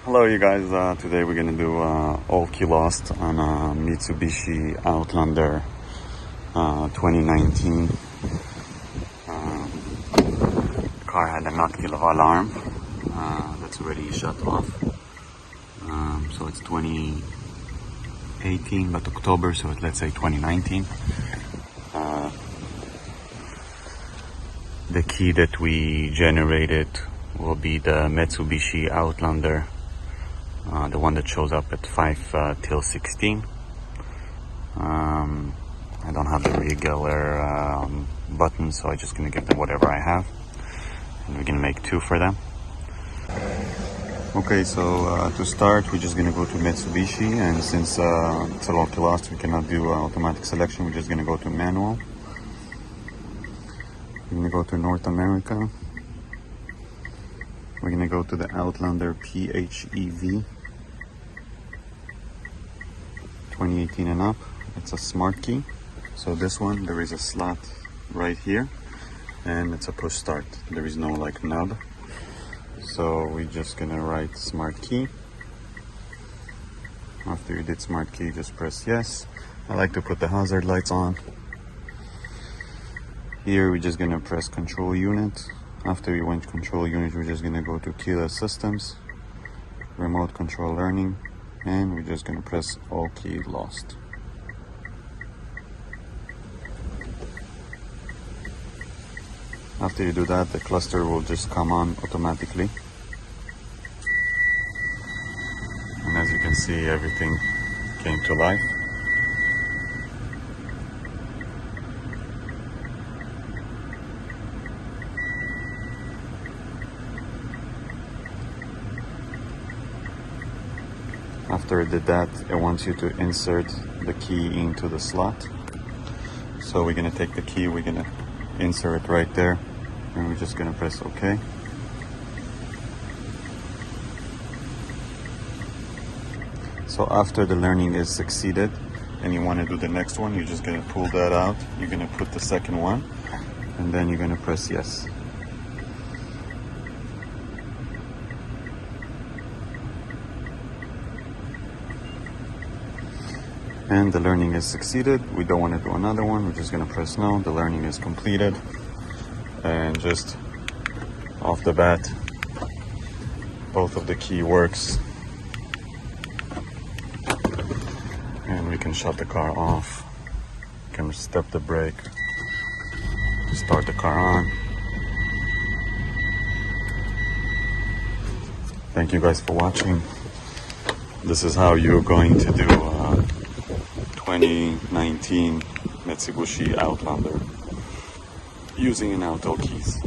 Hello you guys, today we're gonna do all key lost on a Mitsubishi Outlander 2019. The car had a not kill alarm that's already shut off. So it's 2018 but October, so let's say 2019. The key that we generated will be the Mitsubishi Outlander, the one that shows up at 5 till 16. I don't have the regular buttons, so I'm just gonna give them whatever I have, and we're gonna make 2 for them. Okay, so to start, we're just gonna go to Mitsubishi, and since it's a local lost, we cannot do automatic selection. We're just gonna go to manual. We're gonna go to North America. We're gonna go to the Outlander PHEV 2018 and up. It's a smart key. So this one, there is a slot right here, and it's a push start. There is no like knob. So we're just gonna write smart key. After you did smart key, just press yes. I like to put the hazard lights on. Here we're just gonna press control unit. After we went control unit, we're just gonna go to keyless systems, remote control learning, and we're just gonna press all key lost. After you do that, the cluster will just come on automatically. And as you can see, everything came to life. After it did that, it wants you to insert the key into the slot. So we're gonna take the key, we're gonna insert it right there, and we're just gonna press OK. So after the learning is succeeded and you wanna do the next one, you're just gonna pull that out, you're gonna put the second one, and then you're gonna press yes. And the learning is succeeded. We don't want to do another one. We're just going to press no. The learning is completed. And just off the bat, both of the key works. And we can shut the car off. We can step the brake. Start the car on. Thank you guys for watching. This is how you're going to do 2019 Mitsubishi Outlander using an Autel keys.